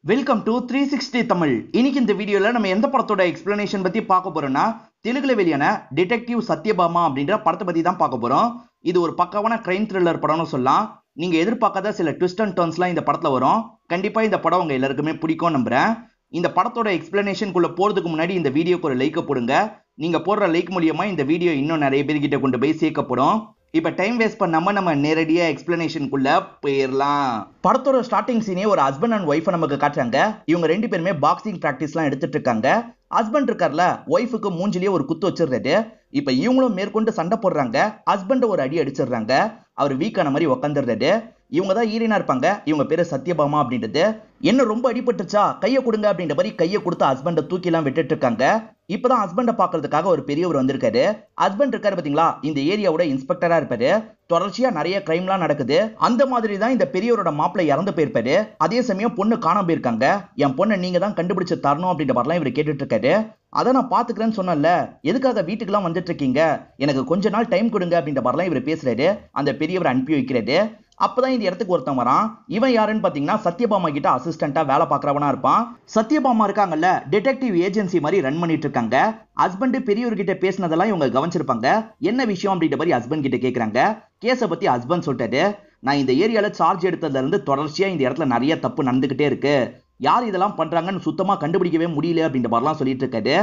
Welcome to 360 Tamil. இன்னைக்கு இந்த வீடியோல நம்ம எந்த படத்தோட எக்ஸ்பிளனேஷன் பத்தி பார்க்க போறோம்னா, தெலுங்குல வெளியான டிடெக்டிவ் சத்யபாமா அப்படின்ற படத்தை பத்தி தான் பார்க்க போறோம். இது ஒரு பக்காவான கிரைம் த்ரில்லர் படம்னு சொல்லலாம். நீங்க எதிர்பார்க்காத சில ட்விஸ்ட் அண்ட் டர்ன்ஸ்லாம் இந்த படத்துல வரும். கண்டிப்பா இந்த படம் உங்க எல்லாருக்குமே பிடிக்கும் நம்புறேன். இந்த படத்தோட எக்ஸ்பிளனேஷனுக்குள்ள போறதுக்கு முன்னாடி இந்த வீடியோக்கு ஒரு லைக் போடுங்க. நீங்க போடுற லைக் மூலியமா இந்த வீடியோ இன்னும் நிறைய பேர்கிட்ட கொண்டு போய் சேர்க்கப்படும். இப்ப டைம் வேஸ்ட் பண்ணாம நம்ம நேரடியா எக்ஸ்பிளனேஷனுக்குள்ள போயிடலாம். படத்தோட ஸ்டார்டிங் சீனே ஒரு ஹஸ்பண்ட் அண்ட் ஒய்ஃபை நமக்கு காட்டுறாங்க. இவங்க ரெண்டு பேருமே பாக்ஸிங் பிராக்டிஸ்லாம் எடுத்துட்டு இருக்காங்க. ஹஸ்பண்ட் இருக்கார்ல, ஒய்ஃபுக்கு மூஞ்சிலேயே ஒரு குத்து வச்சிடுறாரு. இப்ப இவங்களும் மேற்கொண்டு சண்டை போடுறாங்க. ஹஸ்பண்ட் ஒரு அடி அடிச்சிடுறாங்க. அவர் வீக்கான மாதிரி உக்காந்துடுறாரு. இவங்க தான் ஈரினா இருப்பாங்க. இவங்க பேரு சத்யபாமா அப்படின்றது. என்ன ரொம்ப அடிபட்டுச்சா, கையை கொடுங்க அப்படின்ற மாதிரி கையை கொடுத்து ஹஸ்பண்டை தூக்கி எல்லாம் விட்டுட்டு இருக்காங்க. இப்பதான் ஹஸ்பண்டை பாக்குறதுக்காக ஒரு பெரியவர் வந்திருக்காரு. ஹஸ்பண்ட் இருக்காரு பாத்தீங்களா, இந்த ஏரியாவோட இன்ஸ்பெக்டரா இருப்பாரு. தொடர்ச்சியா நிறைய கிரைம்லாம் நடக்குது. அந்த மாதிரி தான் இந்த பெரியவரோட மாப்பிள்ளை இறந்து போயிருப்பாரு. அதே சமயம் பொண்ணு காணாம போயிருக்காங்க. என் பொண்ணை நீங்க தான் கண்டுபிடிச்சு தரணும் அப்படின்ற மாதிரிலாம் இவர் கேட்டுட்டு இருக்காரு. அதை நான் பாத்துக்கிறேன்னு சொன்னல, எதுக்காக வீட்டுக்கெல்லாம் வந்துட்டு இருக்கீங்க, எனக்கு கொஞ்ச நாள் டைம் கொடுங்க அப்படின்ற மாதிரிலாம் இவர் பேசுறாரு. அந்த பெரியவர் அனுப்பி வைக்கிறாரு. அப்பதான் இந்த இடத்துக்கு ஒருத்தன் வரான். இவன் யாருன்னு பாத்தீங்கன்னா சத்யபாமா கிட்ட அசிஸ்டண்டா வேலை பாக்குறவனா இருப்பான். சத்யபாமா இருக்காங்கல்ல, டிடெக்டிவ் ஏஜென்சி மாதிரி ரன் பண்ணிட்டு இருக்காங்க. ஹஸ்பண்ட் பெரியவர்கிட்ட பேசினதெல்லாம் இவங்க கவனிச்சிருப்பாங்க. என்ன விஷயம் அப்படின்ற மாதிரி ஹஸ்பண்ட் கிட்ட கேக்குறாங்க. கேஸை பத்தி ஹஸ்பண்ட் சொல்லிட்டாரு. நான் இந்த ஏரியால சார்ஜ் எடுத்ததுல இருந்து தொடர்ச்சியா இந்த இடத்துல நிறைய தப்பு நடந்துகிட்டே இருக்கு. யார் இதெல்லாம் பண்றாங்கன்னு சுத்தமா கண்டுபிடிக்கவே முடியல அப்படின்ற மாதிரிலாம் சொல்லிட்டு இருக்காரு.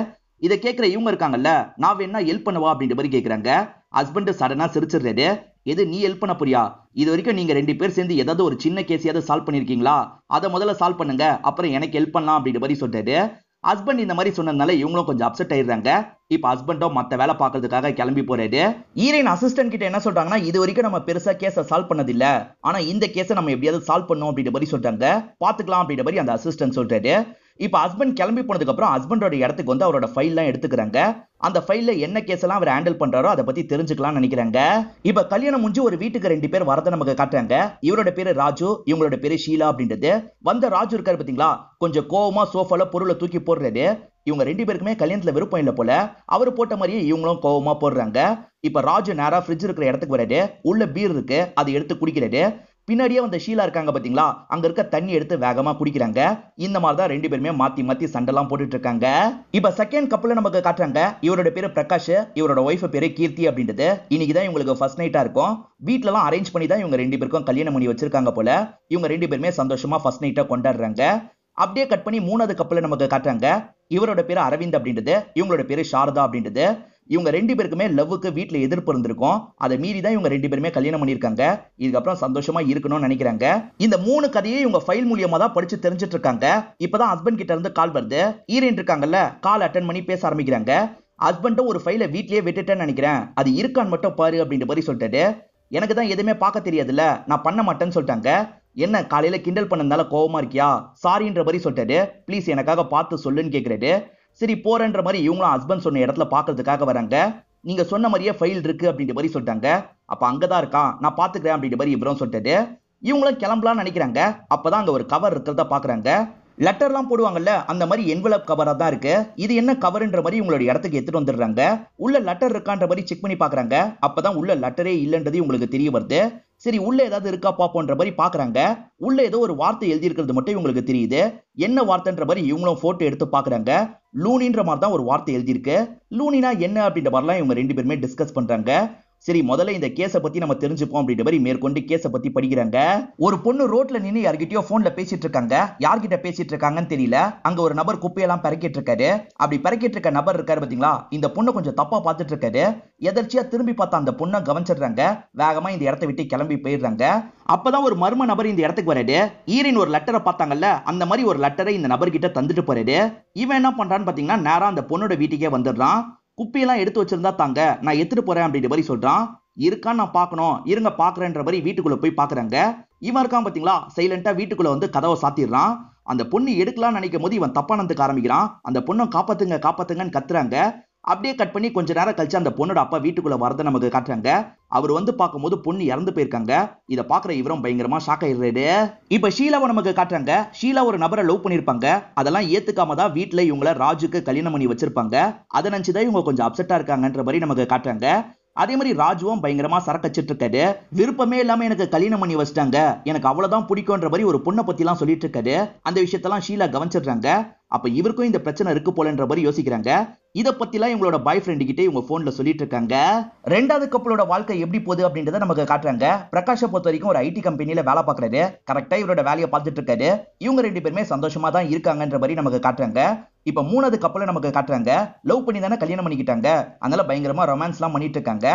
இதை கேட்கிற இவங்க இருக்காங்கல்ல, நான் வேணா ஹெல்ப் பண்ணவா அப்படின்ற மாதிரி கேக்குறாங்க. ஹஸ்பண்ட் சடனா சிரிச்சிடுறாரு. எது, நீ ஹெல்ப் பண்ண போறியா? இது வரைக்கும் நீங்க ரெண்டு பேர் சேர்ந்து ஏதாவது ஒரு சின்ன கேஸையாவது சால்வ் பண்ணிருக்கீங்களா? அதை முதல்ல சால்வ் பண்ணுங்க, அப்புறம் எனக்கு ஹெல்ப் பண்ணலாம் அப்படின்ற மாதிரி சொல்றாரு. ஹஸ்பண்ட் இந்த மாதிரி சொன்னதுனால இவங்களும் கொஞ்சம் அப்செட் ஆயிடுறாங்க. இப்ப ஹஸ்பண்டும் மத்த வேலை பார்க்கறதுக்காக கிளம்பி போறாரு. ஈரன் அசிஸ்டன்ட் கிட்ட என்ன சொல்றாங்கன்னா, இது வரைக்கும் நம்ம பெருசா கேஸை சால்வ் பண்ணது இல்ல, ஆனா இந்த கேஸை நம்ம எப்படியாவது சால்வ் பண்ணோம் அப்படின்ற மாதிரி சொல்றாங்க. பாத்துக்கலாம் அப்படின்ற மாதிரி அந்த அசிஸ்டன்ட் சொல்றாரு. இப்ப ஹஸ்பண்ட் கிளம்பி போனதுக்கு அப்புறம் ஹஸ்பண்டோட இடத்துக்கு வந்து அவரோட ஃபைல் எல்லாம் எடுத்துக்கிறாங்க. அந்த ஃபைல்ல என்ன கேஸ் எல்லாம் அவர் ஹேண்டில் பண்றாரோ அதை பத்தி தெரிஞ்சுக்கலாம்னு நினைக்கிறாங்க. இப்ப கல்யாணம் முடிஞ்சு ஒரு வீட்டுக்கு ரெண்டு பேர் வரதை நமக்கு காட்டுறாங்க. இவரோட பேரு ராஜு, இவங்களோட பேரு ஷீலா அப்படின்றது. வந்த ராஜு இருக்காரு பாத்தீங்களா, கொஞ்சம் கோவமா சோஃபால பொருளை தூக்கி போடுறாரு. இவங்க ரெண்டு பேருக்குமே கல்யாணத்துல விருப்பம் இல்ல போல. அவரு போட்ட மாதிரியே இவங்களும் கோவமா போடுறாங்க. இப்ப ராஜு நேரா ஃப்ரிட்ஜ் இருக்கிற இடத்துக்கு வராரு. உள்ள பீர் இருக்கு, அதை எடுத்து குடிக்கிறாரு. பின்னாடியே வந்த ஷீலா இருக்காங்க பாத்தீங்களா, அங்க இருக்க தண்ணி எடுத்து வேகமா குடிக்கிறாங்க. இந்த மாதிரி தான் ரெண்டு பேருமே மாத்தி மாத்தி சண்டெல்லாம் போட்டுட்டு இருக்காங்க. இப்ப செகண்ட் கப்பல நமக்கு காட்டுறாங்க. இவரோட பேரு பிரகாஷ், இவரோட ஒய்ஃப் பேரு கீர்த்தி அப்படின்றது. இன்னைக்குதான் இவங்களுக்கு ஃபர்ஸ்ட் நைட்டா இருக்கும். வீட்ல எல்லாம் அரேஞ்ச் பண்ணி தான் இவங்க ரெண்டு பேருக்கும் கல்யாணம் பண்ணி வச்சிருக்காங்க போல. இவங்க ரெண்டு பேருமே சந்தோஷமா ஃபர்ஸ்ட் நைட்டா கொண்டாடுறாங்க. அப்படியே கட் பண்ணி மூணாவது கப்பல நமக்கு காட்டுறாங்க. இவரோட பேரு அரவிந்த் அப்படின்றது, இவங்களோட பேரு சாரதா அப்படின்றது. இவங்க ரெண்டு பேருக்குமே லவ்வுக்கு வீட்டுல எதிர்ப்பு இருந்திருக்கும். அதை மீறி தான் இவங்க ரெண்டு பேருமே கல்யாணம் பண்ணிருக்காங்க. இதுக்கப்புறம் சந்தோஷமா இருக்கணும்னு நினைக்கிறாங்க. இந்த மூணு கதையை இவங்க ஃபைல் மூலியமா தான் படிச்சு தெரிஞ்சிட்டு இருக்காங்க. இப்பதான் ஹஸ்பண்ட் கிட்ட இருந்து கால் வருது. ஈரன் இருக்காங்கல்ல, கால் அட்டன் பண்ணி பேச ஆரம்பிக்கிறாங்க. ஹஸ்பண்டும் ஒரு ஃபைலை வீட்லயே விட்டுட்டேன்னு நினைக்கிறேன், அது இருக்கான்னு மட்டும் பாரு அப்படின்ற மாதிரி சொல்லிட்டாரு. எனக்கு தான் எதுவுமே பார்க்க தெரியாதுல்ல, நான் பண்ண மாட்டேன்னு சொல்லிட்டாங்க. என்ன காலையில கிண்டல் பண்ணதால கோவமா இருக்கியா, சாரின்ற மாதிரி சொல்லிட்டாரு. ப்ளீஸ் எனக்காக பார்த்து சொல்லுன்னு கேட்கிறாரு. சரி போறன்ற மாதிரி இவங்களும் ஹஸ்பண்ட் சொன்ன இடத்துல பாக்குறதுக்காக வராங்க. நீங்க சொன்ன மாதிரியே ஃபைல் இருக்கு அப்படின்ற மாதிரி சொல்லிட்டாங்க. அப்ப அங்கதான் இருக்கான், நான் பாத்துக்கிறேன் அப்படின்ற மாதிரி இவரும் சொல்லிட்டாரு. இவங்களும் கிளம்பலாம்னு நினைக்கிறாங்க. அப்பதான் அங்க ஒரு கவர் இருக்கிறத பாக்குறாங்க. லெட்டர்லாம் போடுவாங்கல்ல, அந்த மாதிரி என்வலப் கவரா தான் இருக்கு. இது என்ன கவர்ன்ற மாதிரி உங்களோட இடத்துக்கு எடுத்துட்டு வந்துடுறாங்க. உள்ள லெட்டர் இருக்கான்ற மாதிரி செக் பண்ணி பாக்குறாங்க. அப்பதான் உள்ள லெட்டரே இல்லைன்றது உங்களுக்கு தெரிய வருது. சரி உள்ள ஏதாவது இருக்கா பாப்போன்ற மாதிரி பாக்குறாங்க. உள்ள ஏதோ ஒரு வார்த்தை எழுதி இருக்கிறது மட்டும் இவங்களுக்கு தெரியுது. என்ன வார்த்தைன்ற மாதிரி இவங்களும் போட்டோ எடுத்து பாக்குறாங்க. லூனின்ற மாதிரி தான் ஒரு வார்த்தை எழுதியிருக்கு. லூனினா என்ன அப்படின்ற மாதிரிலாம் இவங்க ரெண்டு பேருமே டிஸ்கஸ் பண்றாங்க. சரி முதல்ல இந்த கேஸை பத்தி நம்ம தெரிஞ்சுப்போம் அப்படின்ற மாதிரி மேற்கொண்டு கேஸை பத்தி படிக்கிறாங்க. ஒரு பொண்ணு ரோட்ல நின்று யார்கிட்டயோ போன்ல பேசிட்டு இருக்காங்க. யார்கிட்ட பேசிட்டு இருக்காங்கன்னு தெரியல. அங்க ஒரு நபர் குப்பையெல்லாம் பறக்கிட்டு இருக்காரு. அப்படி பறக்கிட்டு இருக்க நபர் இருக்காரு பாத்தீங்களா, இந்த பொண்ணு கொஞ்சம் தப்பா பார்த்துட்டு இருக்காரு. எதர்ச்சியா திரும்பி பார்த்தா அந்த பொண்ணை கவனிச்சிடுறாங்க. வேகமா இந்த இடத்தை விட்டு கிளம்பி போயிடுறாங்க. அப்பதான் ஒரு மர்ம நபர் இந்த இடத்துக்கு வராரு. ஈரின் ஒரு லெட்டரை பார்த்தாங்கல்ல, அந்த மாதிரி ஒரு லெட்டரை இந்த நபர்கிட்ட தந்துட்டு போறாரு. இவன் என்ன பண்றான்னு பாத்தீங்கன்னா, நேரா அந்த பொண்ணோட வீட்டுக்கே வந்துடுறான். குப்பியெல்லாம் எடுத்து வச்சிருந்தா தாங்க, நான் எடுத்துட்டு போறேன் அப்படின்ற மாதிரி சொல்றான். இருக்கான்னு நான் பார்க்கணும், இருங்க பாக்குறேன்ற மாதிரி வீட்டுக்குள்ள போய் பாக்குறாங்க. இவன் இருக்கான் பாத்தீங்களா, சைலண்டா வீட்டுக்குள்ள வந்து கதவை சாத்திடுறான். அந்த பொண்ணு எடுக்கலாம்னு நினைக்கும் போது இவன் தப்பானதுக்கு ஆரம்பிக்கிறான். அந்த பொண்ணை காப்பாத்துங்க காப்பாத்துங்கன்னு கத்துறாங்க. அப்படியே கட் பண்ணி கொஞ்ச நேரம் கழிச்சு அந்த பொண்ணோட அப்பா வீட்டுக்குள்ள வரதை நமக்கு காட்டுறாங்க. அவர் வந்து பார்க்கும்போது பொண்ணு இறந்து போயிருக்காங்க. இதை பாக்குற இவரும் பயங்கரமா ஷாக் ஆயிடுறாரு. இப்ப ஷீலாவை நமக்கு காட்டுறாங்க. ஷீலா ஒரு நபரை லவ் பண்ணிருப்பாங்க. அதெல்லாம் ஏத்துக்காம தான் வீட்டுல இவங்கள ராஜுக்கு கல்யாணம் பண்ணி வச்சிருப்பாங்க. அதை நினைச்சுதான் இவங்க கொஞ்சம் அப்செட்டா இருக்காங்கன்ற மாதிரி நமக்கு காட்டுறாங்க. அதே மாதிரி ராஜுவும் பயங்கரமா சரக்கச்சிட்டு இருக்காரு. விருப்பமே இல்லாம எனக்கு கல்யாணம் பண்ணி வச்சிட்டாங்க, எனக்கு அவ்வளவுதான் பிடிக்கும்ன்ற மாதிரி ஒரு பொண்ணை பத்தி எல்லாம் சொல்லிட்டு இருக்காரு. அந்த விஷயத்தெல்லாம் ஷீலா கவனிச்சிடுறாங்க. அப்ப இவருக்கும் இந்த பிரச்சனை இருக்கு போலன்ற மாதிரி யோசிக்கிறாங்க. இத பத்திலாம் இவங்களோட பாய் ஃப்ரெண்ட் கிட்ட இவங்க போன்ல சொல்லிட்டு இருக்காங்க. ரெண்டாவது கப்பலோட வாழ்க்கை எப்படி போகுது அப்படின்றத நமக்கு காட்டுறாங்க. பிரகாஷை பொறுத்த வரைக்கும் ஒரு ஐடி கம்பெனில வேலை பார்க்கறாரு. கரெக்டா இவரோட வேலையை பார்த்துட்டு இருக்காரு. இவங்க ரெண்டு பேருமே சந்தோஷமா தான் இருக்காங்கன்ற மாதிரி நமக்கு காட்டுறாங்க. இப்ப மூணாவது கப்பலை நமக்கு காட்டுறாங்க. லவ் பண்ணி தானே கல்யாணம் பண்ணிக்கிட்டாங்க, அதனால பயங்கரமா ரொமான்ஸ் எல்லாம் பண்ணிட்டு இருக்காங்க.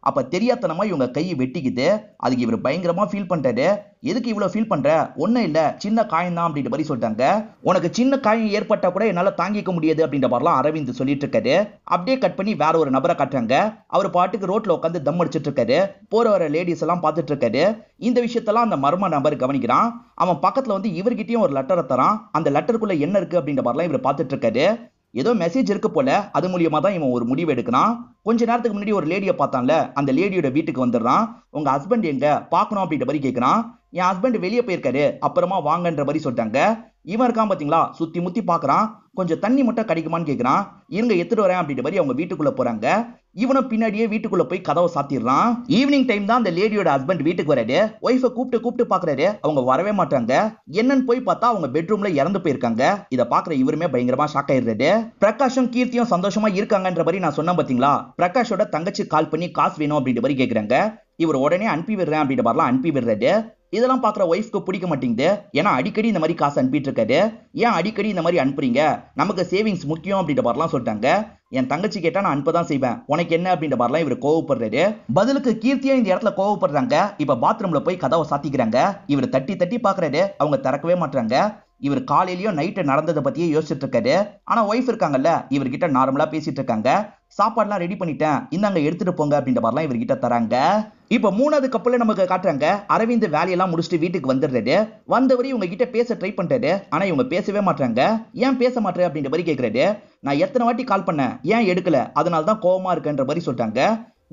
அப்ப தெரியாதனமா இவங்க கையை வெட்டிக்குது. அதுக்கு இவர் பயங்கரமா ஃபீல் பண்றாரு. எதுக்கு இவ்வளவு ஃபீல் பண்ற, ஒண்ணும் இல்ல, சின்ன காயம் தான் அப்படின்ற மாதிரி சொல்லிட்டாங்க. உனக்கு சின்ன காயம் ஏற்பட்டா கூட என்னால தாங்கிக்க முடியாது அப்படின்ற மாதிரிலாம் அரவிந்த் சொல்லிட்டு இருக்காரு. அப்படியே கட் பண்ணி வேற ஒரு நபரை காட்டுறாங்க. அவர் பாட்டுக்கு ரோட்ல உட்காந்து தம் அடிச்சிட்டு இருக்காரு. போற வர லேடிஸ் எல்லாம் பார்த்துட்டு இருக்காரு. இந்த விஷயத்தெல்லாம் அந்த மர்ம நபர் கவனிக்கிறான். அவன் பக்கத்துல வந்து இவர்கிட்டயும் ஒரு லெட்டரை தரான். அந்த லெட்டருக்குள்ள என்ன இருக்கு அப்படின்ற மாதிரிலாம் இவர் பார்த்துட்டு இருக்காரு. ஏதோ மெசேஜ் இருக்கு போல, அது மூலியமா தான் இவன் ஒரு முடிவு எடுக்கிறான். கொஞ்ச நேரத்துக்கு முன்னாடி ஒரு லேடியை பார்த்தான்ல, அந்த லேடியோட வீட்டுக்கு வந்துடுறான். உங்க ஹஸ்பண்ட் எங்க பார்க்கணும் அப்படின்ற மாதிரி கேட்கிறான். என் ஹஸ்பண்ட் வெளியே போயிருக்காரு, அப்புறமா வாங்கன்ற மாதிரி சொல்லிட்டாங்க. இவன் இருக்கான் பாத்தீங்களா, சுத்தி முத்தி பாக்குறான். கொஞ்சம் தண்ணி மட்டும் கிடைக்குமான்னு கேட்கிறான். இருங்க எடுத்துட்டு வரேன் அப்படின்ற மாதிரி அவங்க வீட்டுக்குள்ள போறாங்க. இவனும் பின்னாடியே வீட்டுக்குள்ள போய் கதவை சாத்திடுறான். ஈவினிங் டைம் தான் அந்த லேடியோட ஹஸ்பண்ட் வீட்டுக்கு வராரு. ஒய்ஃபை கூப்பிட்டு பாக்குறாரு. அவங்க வரவே மாட்டாங்க. என்னன்னு போய் பார்த்தா அவங்க பெட்ரூம்ல இறந்து போயிருக்காங்க. இதை பாக்குற இவருமே பயங்கரமா ஷாக் ஆயிடுறாரு. பிரகாஷும் கீர்த்தியும் சந்தோஷமா இருக்காங்கன்ற மாதிரி நான் சொன்னேன் பாத்தீங்களா. பிரகாஷோட தங்கச்சி கால் பண்ணி காசு வேணும் அப்படின்ற மாதிரி கேக்குறாங்க. இவர் உடனே அனுப்பி விடுறேன் அப்படின்ற மாதிரிலாம் அனுப்பி விடுறாரு. இதெல்லாம் பாக்குற ஒய்ஃப்க்கு பிடிக்க மாட்டேங்குது. ஏன்னா அடிக்கடி இந்த மாதிரி காசு அனுப்பிட்டு இருக்காரு. ஏன் அடிக்கடி இந்த மாதிரி அனுப்புறீங்க, நமக்கு சேவிங்ஸ் முக்கியம் அப்படின்ற மாதிரிலாம் சொல்லிட்டாங்க. என் தங்கச்சி கேட்டா நான் அனுப்பதான் செய்வேன், உனக்கு என்ன அப்படின்ற மாதிரிலாம் இவர் கோவப்படுறாரு. பதிலுக்கு கீர்த்தியா இந்த இடத்துல கோவப்படுறாங்க. இப்ப பாத்ரூம்ல போய் கதவை சாத்திக்கிறாங்க. இவர் தட்டி தட்டி பாக்குறாரு. அவங்க திறக்கவே மாட்டாங்க. இவர் காலையிலயும் நைட்டு நடந்ததை பத்தியே யோசிச்சுட்டு இருக்காரு. ஆனா ஒய்ஃப் இருக்காங்கல்ல, இவர்கிட்ட நார்மலா பேசிட்டு இருக்காங்க. சாப்பாடுலாம் ரெடி பண்ணிட்டேன், இந்தாங்க எடுத்துட்டு போங்க அப்படின்ற மாதிரிலாம் இவர்கிட்ட தராங்க. இப்ப மூணாவது கப்பல நமக்கு காட்டுறாங்க. அரவிந்த் வேலையெல்லாம் முடிச்சுட்டு வீட்டுக்கு வந்துடுறாரு. வந்தவரை இவங்க கிட்ட பேச ட்ரை பண்றாரு. ஆனா இவங்க பேசவே மாட்டாங்க. ஏன் பேச மாட்டேன் அப்படின்ற மாதிரி கேட்கறாரு. நான் எத்தனை வாட்டி கால் பண்ணேன், ஏன் எடுக்கல, அதனாலதான் கோவமா இருக்குன்ற மாதிரி சொல்லிட்டாங்க.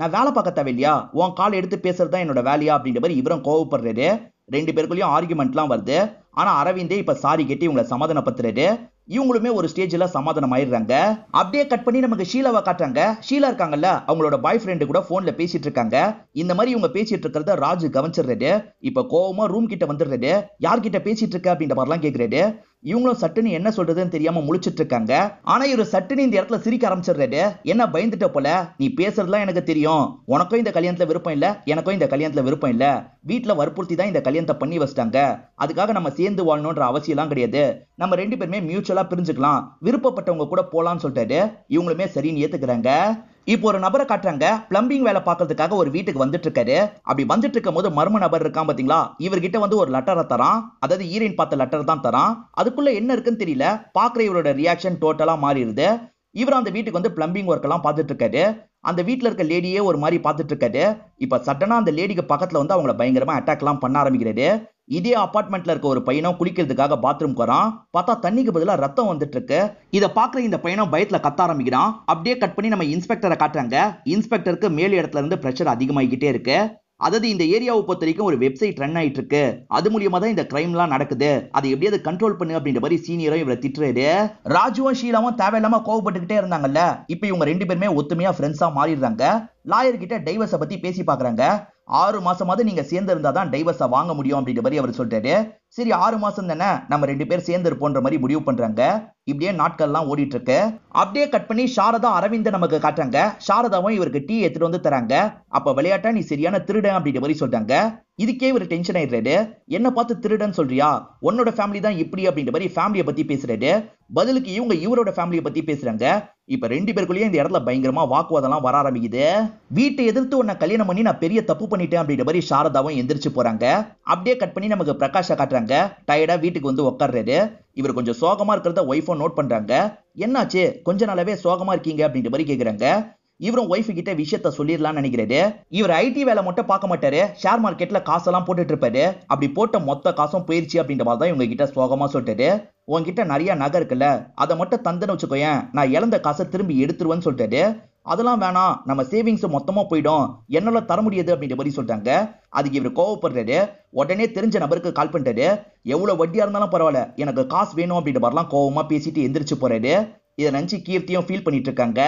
நான் வேலை பார்க்க தேவையில்லையா, உன் கால் எடுத்து பேசுறது தான் என்னோட வேலையா அப்படின்ற மாதிரி இவரும் கோவப்படுறாரு. ரெண்டு பேருக்குள்ளயும் ஆர்குமெண்ட்லாம் வருது. ஆனா அரவிந்தே இப்ப சாரி கேட்டு இவங்களை சமாதானப்படுத்துறாரு. இவங்களுமே ஒரு ஸ்டேஜ்ல சமாதானம் ஆயிடுறாங்க. அப்படியே கட் பண்ணி நமக்கு ஷீலாவை காட்டுறாங்க. ஷீலா இருக்காங்கல்ல, அவங்களோட பாய் ஃப்ரெண்டு கூட போன்ல பேசிட்டு இருக்காங்க. இந்த மாதிரி இவங்க பேசிட்டு இருக்கிறத ராஜு கவனிச்சிடுறாரு. இப்ப கோவமா ரூம் கிட்ட வந்துடுறாரு. யார்கிட்ட பேசிட்டு இருக்க அப்படின்ற மாதிரிலாம் கேட்கறாரு. இவங்களும் சட்டுன்னு என்ன சொல்றதுன்னு தெரியாம முழிச்சிட்டு இருக்காங்க. ஆனா இவரு சட்டுன்னு இந்த இடத்துல சிரிக்க ஆரம்பிச்சிடுறாரு. என்ன பயந்துட்ட போல, நீ பேசுறதுலாம் எனக்கு தெரியும், உனக்கும் இந்த கல்யாணத்துல விருப்பம் இல்ல, எனக்கும் இந்த கல்யாணத்துல விருப்பம் இல்ல, வீட்டுல வற்புறுத்தி தான் இந்த கல்யாணத்தை பண்ணி வச்சிட்டாங்க, அதுக்காக நம்ம சேர்ந்து வாழணும்ன்ற அவசியம் எல்லாம் கிடையாது, நம்ம ரெண்டு பேருமே மியூச்சுவலா பிரிஞ்சுக்கலாம், விருப்பப்பட்டவங்க கூட போலான்னு சொல்லிட்டாரு. இவங்களுமே சரின்னு ஏத்துக்கிறாங்க. இப்போ ஒரு நபரை காட்டுறாங்க. பிளம்பிங் வேலை பார்க்கறதுக்காக ஒரு வீட்டுக்கு வந்துட்டு இருக்காரு. அப்படி வந்துட்டு இருக்கும் போது மர்ம நபர் இருக்கான் பாத்தீங்களா, இவர்கிட்ட வந்து ஒரு லெட்டரை தரான். அதாவது ஈரன் பார்த்த லெட்டர் தான் தரான். அதுக்குள்ள என்ன இருக்குன்னு தெரியல. பாக்குற இவரோட ரியாக்ஷன் டோட்டலா மாறிடுது. இவர் அந்த வீட்டுக்கு வந்து பிளம்பிங் ஒர்க் எல்லாம் பார்த்துட்டு இருக்காரு. அந்த வீட்டுல இருக்க லேடியே ஒரு மாதிரி பார்த்துட்டு இருக்காரு. இப்ப சட்டனா அந்த லேடிக்கு பக்கத்துல வந்து அவங்கள பயங்கரமா அட்டாக் எல்லாம் பண்ண ஆரம்பிக்கிறாரு. இதே அபார்ட்மெண்ட்ல இருக்க ஒரு பையனும் குளிக்கிறதுக்காக பாத்ரூம் வரான். பார்த்தா தண்ணிக்கு பதிலா ரத்தம் வந்துட்டு இருக்கு. இத பாக்குற இந்த பையனும் பயத்துல கத்த ஆரம்பிக்கிறான். அப்படியே கட் பண்ணி நம்ம இன்ஸ்பெக்டரை காட்டுறாங்க. இன்ஸ்பெக்டருக்கு மேல் இடத்துல இருந்து பிரஷர் அதிகமாகிக்கிட்டே இருக்கு. அதாவது இந்த ஏரியாவை பொறுத்த வரைக்கும் ஒரு வெப்சைட் ரன் ஆயிட்டு இருக்கு, அது மூலியமா தான் இந்த கிரைம்லாம் நடக்குது, அதை எப்படியாவது கண்ட்ரோல் பண்ணு அப்படின்ற மாதிரி சீனியரும் இவரை திட்டுறாரு. ராஜுவும் ஷீலாவும் தேவையில்லாம கோவப்பட்டுக்கிட்டே இருந்தாங்கல்ல, இப்ப இவங்க ரெண்டு பேருமே ஒத்துமையா ஃப்ரெண்ட்ஸா மாறிடுறாங்க. லாயர் கிட்ட டைவர்ஸை பத்தி பேசி பாக்குறாங்க. 6 மாசமாவது நீங்க சேர்ந்து இருந்தாதான் டைவர்ஸை வாங்க முடியும் அப்படின்ற மாதிரி அவர் சொல்றாரு. சரி 6 மாசம் தானே, நம்ம ரெண்டு பேர் சேர்ந்து இருப்போன்ற மாதிரி முடிவு பண்றாங்க. இப்படியே நாட்கள்லாம் ஓடிட்டு இருக்கு. அப்படியே கட் பண்ணி சாரதா அரவிந்த நமக்கு காட்டுறாங்க. சாரதாவும் இவருக்கு டீ எடுத்துட்டு வந்து தராங்க. அப்ப விளையாட்டா நீ சரியான திருடன் அப்படின்ற மாதிரி சொல்றாங்க. இதுக்கே இவர் டென்ஷன் ஆயிடுறாரு. என்ன பார்த்து திருடன் சொல்றியா, உன்னோட ஃபேமிலி தான் இப்படி அப்படின்ற மாதிரி ஃபேமிலியை பத்தி பேசுறாரு. பதிலுக்கு இவங்க இவரோட ஃபேமிலியை பத்தி பேசுறாங்க. இப்ப ரெண்டு பேருக்குள்ளேயே இந்த இடத்துல பயங்கரமா வாக்குவாதம்லாம் வர ஆரம்பிக்குது. வீட்டை எதிர்த்து உன்னை கல்யாணம் பண்ணி நான் பெரிய தப்பு பண்ணிட்டேன் அப்படின்ற மாதிரி சாரதாவும் எந்திரிச்சு போறாங்க. அப்படியே கட் பண்ணி நமக்கு பிரகாஷை காட்டுறாங்க. டயர்டா வீட்டுக்கு வந்து உட்கார்றாரு. இவர் கொஞ்சம் சோகமா இருக்கிறத ஒய்ஃபும் நோட் பண்றாங்க. என்னாச்சு, கொஞ்ச நாளாவே சோகமா இருக்கீங்க அப்படின்ற மாதிரி கேக்குறாங்க. இவரும் ஒய்ஃப் கிட்ட விஷயத்த சொல்லிடலாம்னு நினைக்கிறாரு. இவர் ஐடி வேலை மட்டும் பார்க்க மாட்டாரு, ஷேர் மார்க்கெட்ல காசெல்லாம் போட்டுட்டு இருப்பாரு. அப்படி போட்ட மொத்த காசும் போயிருச்சு அப்படின்ற மாதிரி தான் இவங்க கிட்ட சோகமா சொல்லிட்டாரு. உங்ககிட்ட நிறைய நகை இருக்குல்ல, அதை மட்டும் தந்துன்னு வச்சுக்கோயேன், நான் இழந்த காசை திரும்பி எடுத்துருவேன்னு சொல்லிட்டாரு. அதெல்லாம் வேணாம், நம்ம சேவிங்ஸ் மொத்தமா போயிடும், என்னால தர முடியாது அப்படின்ற மாதிரி சொல்லிட்டாங்க. அதுக்கு இவர் கோவப்படுறாரு. உடனே தெரிஞ்ச நபருக்கு கால் பண்ணிட்டாரு. எவ்வளவு வட்டியா இருந்தாலும் பரவாயில்ல, எனக்கு காசு வேணும் அப்படின்ற மாதிரிலாம் கோவமா பேசிட்டு எந்திரிச்சு போறாரு. இதை நினைச்சு கீர்த்தியும் ஃபீல் பண்ணிட்டு இருக்காங்க.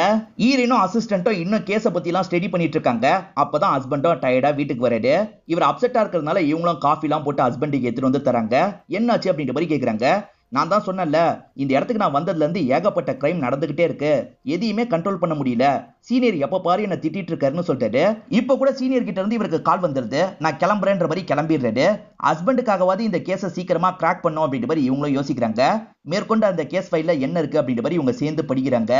ஈரனும் அசிஸ்டன்ட்டும் இன்னும் கேஸை பத்தி எல்லாம் ஸ்டடி பண்ணிட்டு இருக்காங்க. அப்பதான் ஹஸ்பண்டும் டயர்டா வீட்டுக்கு வராரு. இவர் அப்செட்டா இருக்கிறதுனால இவங்களும் காஃபி எல்லாம் போட்டு ஹஸ்பண்டுக்கு எடுத்துட்டு வந்து தராங்க. என்னாச்சு அப்படின்ற மாதிரி கேக்குறாங்க. நான் தான் சொன்னேன்ல, இந்த இடத்துக்கு நான் வந்ததுல இருந்து ஏகப்பட்ட கிரைம் நடந்துகிட்டே இருக்கு, எதையுமே கண்ட்ரோல் பண்ண முடியல, சீனியர் எப்ப பாரு என்ன திட்டிட்டு இருக்காருன்னு சொல்லிட்டாரு. இப்ப கூட சீனியர் கிட்ட இருந்து இவருக்கு கால் வந்துருது. நான் கிளம்புறேன்ற மாதிரி கிளம்பிடுறாரு. ஹஸ்பண்டுக்காகவாது இந்த கேஸை சீக்கிரமா கிராக் பண்ணும் அப்படின்ற மாதிரி இவங்களும் யோசிக்கிறாங்க. மேற்கொண்டு அந்த கேஸ் ஃபைல்ல என்ன இருக்கு அப்படின்ற மாதிரி இவங்க சேர்ந்து படிக்கிறாங்க.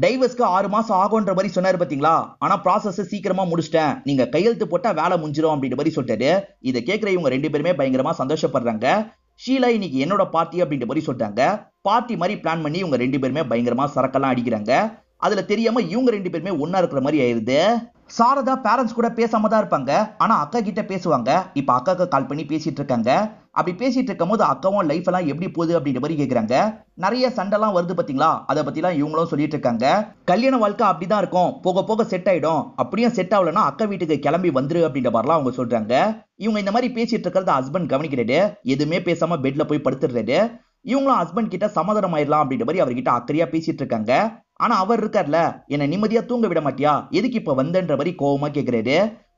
டைவர்ஸ்க்கு 6 மாசம் ஆகும்ன்ற மாதிரி சொன்னாரு பாத்தீங்களா, ஆனா ப்ராசஸ் சீக்கிரமா முடிச்சிட்டேன், நீங்க கையெழுத்து போட்டா வேலை முடிஞ்சிடும் அப்படின்ற மாதிரி சொல்லிட்டாரு. இதை கேட்கிற இவங்க 2 பேருமே பயங்கரமா சந்தோஷப்படுறாங்க. ஷீலா இன்னைக்கு என்னோட பார்ட்டி அப்படின்ற மாதிரி சொல்றாங்க. பார்ட்டி மாதிரி பிளான் பண்ணி இவங்க 2 பேருமே பயங்கரமா சரக்கெல்லாம் அடிக்கிறாங்க. அதுல தெரியாம இவங்க 2 பேருமே ஒன்னா இருக்கிற மாதிரி ஆயிருது. சாரதா பேரண்ட்ஸ் கூட பேசாம தான் இருப்பாங்க, ஆனா அக்கா கிட்ட பேசுவாங்க. இப்ப அக்காக்கு கால் பண்ணி பேசிட்டு இருக்காங்க. அப்படி பேசிட்டு இருக்கும் போது அக்காவும் லைஃப் எல்லாம் எப்படி போகுது அப்படின்ற மாதிரி கேக்குறாங்க. நிறைய சண்டைலாம் வருது பாத்தீங்களா, அதை பத்தி எல்லாம் இவங்களும் சொல்லிட்டு இருக்காங்க. கல்யாண வாழ்க்கை அப்படிதான் இருக்கும், போக போக செட் ஆயிடும், அப்படியும் செட் ஆகலன்னா அக்கா வீட்டுக்கு கிளம்பி வந்துரு அப்படின்ற மாதிரிலாம் அவங்க சொல்றாங்க. இவங்க இந்த மாதிரி பேசிட்டு இருக்கிறத ஹஸ்பண்ட் கவனிக்கிறாரு. எதுவுமே பேசாம பெட்ல போய் படுத்துடுறாரு. இவங்களும் ஹஸ்பண்ட் கிட்ட சமாதானம் ஆயிடலாம் அப்படின்ற மாதிரி அவர்கிட்ட அக்கறையா பேசிட்டு இருக்காங்க. ஆனா அவர் இருக்கார்ல, என்ன நிம்மதியா தூங்க விட மாட்டியா, எதுக்கு இப்ப வந்தன்ற மாதிரி கோவமா கேக்குறாரு.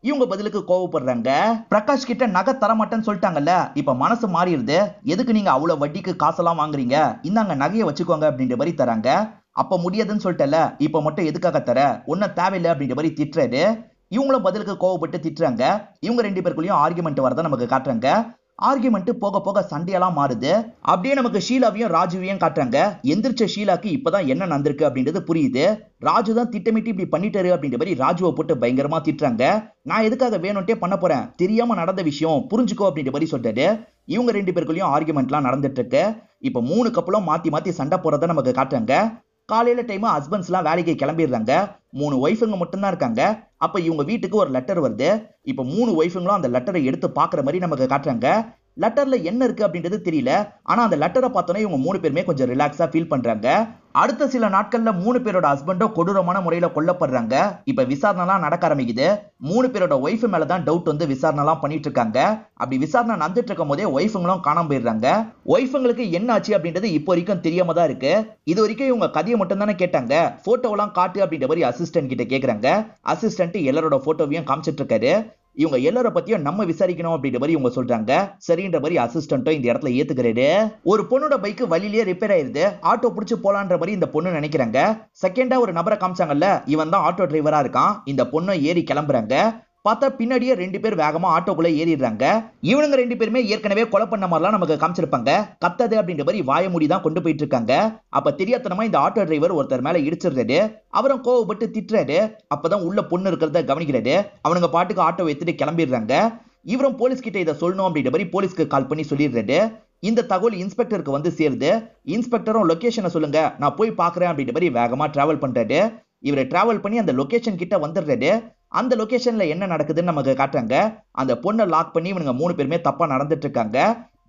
இவங்க பதிலுக்கு கோவப்படுறாங்க. பிரகாஷ் கிட்ட நகை தர மாட்டேன்னு சொல்லிட்டாங்கல்ல, இப்ப மனசு மாறிடுது, எதுக்கு நீங்க அவ்வளவு வட்டிக்கு காசெல்லாம் வாங்குறீங்க, இந்தாங்க நகையை வச்சுக்கோங்க அப்படின்ற மாதிரி தராங்க. அப்ப முடியாதுன்னு சொல்லிட்டல, இப்ப மட்டும் எதுக்காக தர, ஒன்னும் தேவையில்லை அப்படின்ற மாதிரி திட்டுறாரு. இவங்களும் பதிலுக்கு கோவப்பட்டு திட்டுறாங்க. இவங்க 2 பேருக்குள்ளயும் ஆர்குமெண்ட் வரத நமக்கு காட்டுறாங்க. ஆர்குமெண்ட் போக போக சண்டையெல்லாம் மாறுது. அப்படியே நமக்கு ஷீலாவையும் ராஜுவையும் காட்டுறாங்க. எந்திரிச்ச ஷீலாக்கு இப்பதான் என்ன நடந்திருக்கு அப்படின்றது புரியுது. ராஜு தான் திட்டமிட்டு இப்படி பண்ணிட்டாரு அப்படின்ற மாதிரி ராஜுவை போட்டு பயங்கரமா திட்டுறாங்க. நான் எதுக்காக வேணும்ட்டே பண்ண போறேன், தெரியாம நடந்த விஷயம் புரிஞ்சுக்கோ அப்படின்ற மாதிரி சொல்லிட்டாரு. இவங்க 2 பேருக்குள்ளயும் ஆர்குமெண்ட்லாம் நடந்துட்டு இருக்கு. இப்ப 3 கப்பலும் மாத்தி மாத்தி சண்டை போறத நமக்கு காட்டுறாங்க. காலையில டைம் ஹஸ்பண்ட்ஸ் எல்லாம் வேலைக்கு கிளம்பிடுறாங்க. 3 ஒய்ஃபுங்க மட்டும்தான் இருக்காங்க. அப்ப இவங்க வீட்டுக்கு ஒரு லெட்டர் வருது. இப்ப 3 ஒய்ஃபுங்களும் அந்த லெட்டரை எடுத்து பாக்குற மாதிரி நமக்கு காட்டுறாங்க. லெட்டர்ல என்ன இருக்கு அப்படின்றது தெரியல, ஆனா அந்த லெட்டரை பார்த்தோன்னே இவங்க 3 பேருமே கொஞ்சம் ரிலாக்ஸா ஃபீல் பண்றாங்க. அடுத்த சில நாட்கள்ல 3 பேரோட ஹஸ்பண்டும் கொடூரமான முறையில கொல்லப்படுறாங்க. இப்ப விசாரணைலாம் நடக்க ஆரம்பிக்குது. 3 பேரோட ஒய்ஃப் மேலதான் டவுட் வந்து விசாரணைலாம் பண்ணிட்டு இருக்காங்க. அப்படி விசாரணை நடந்துட்டு இருக்கும் போதே ஒய்ஃபுங்களும் காணாம போயிடுறாங்க. ஒய்ஃபுங்களுக்கு என்ன ஆச்சு அப்படின்றது இப்போ வரைக்கும் தெரியாம தான் இருக்கு. இது வரைக்கும் இவங்க கதையை மட்டும் தானே கேட்டாங்க, போட்டோலாம் காட்டு அப்படின்ற மாதிரி அசிஸ்டன்ட் கிட்ட கேக்குறாங்க. அசிஸ்டன்ட் எல்லாரோட போட்டோவையும் காமிச்சிட்டு இருக்காரு. இவங்க எல்லார பத்தியும் நம்ம விசாரிக்கணும் அப்படின்ற மாதிரி இவங்க சொல்றாங்க. சரின்ற மாதிரி அசிஸ்டன்ட்டும் இந்த இடத்துல ஏத்துக்கிறாரு. ஒரு பொண்ணோட பைக் வழியிலேயே ரிப்பேர் ஆயிருது, ஆட்டோ பிடிச்சு போலான்ற மாதிரி இந்த பொண்ணு நினைக்கிறாங்க. செகண்டா ஒரு நபரை காமிச்சாங்கல்ல, இவன் தான் ஆட்டோ டிரைவரா இருக்கான். இந்த பொண்ணு ஏறி கிளம்புறாங்க. பார்த்தா பின்னாடியே 2 பேர் வேகமா ஆட்டோக்குள்ள ஏறிடுறாங்க. இவனுங்க 2 பேருமே ஏற்கனவே கொலை பண்ண மாதிரிலாம் நமக்கு காமிச்சிருப்பாங்க. கத்தது அப்படின்ற மாதிரி வாய மூடி தான் கொண்டு போயிட்டு இருக்காங்க. அப்ப தெரியாதனமா இந்த ஆட்டோ டிரைவர் ஒருத்தர் மேல இடிச்சிடுறாரு. அவரும் கோவப்பட்டு திட்டுறாரு. அப்பதான் உள்ள பொண்ணு இருக்கிறத கவனிக்கிறாரு. அவனுங்க பாட்டுக்கு ஆட்டோ எடுத்துட்டு கிளம்பிடுறாங்க. இவரும் போலீஸ் கிட்ட இதை சொல்லணும் அப்படின்ற மாதிரி போலீஸ்க்கு கால் பண்ணி சொல்லிடுறாரு. இந்த தகவல் இன்ஸ்பெக்டருக்கு வந்து சேருது. இன்ஸ்பெக்டரும் லொகேஷனை சொல்லுங்க, நான் போய் பாக்குறேன் அப்படின்ற மாதிரி வேகமா டிராவல் பண்றாரு. இவரை டிராவல் பண்ணி அந்த லொகேஷன் கிட்ட வந்துடுறாரு. அந்த லொகேஷன்ல என்ன நடக்குதுன்னு நமக்கு காட்டுறாங்க. அந்த பொண்ணை லாக் பண்ணி இவனுங்க 3 பேருமே தப்பா நடந்துட்டு இருக்காங்க.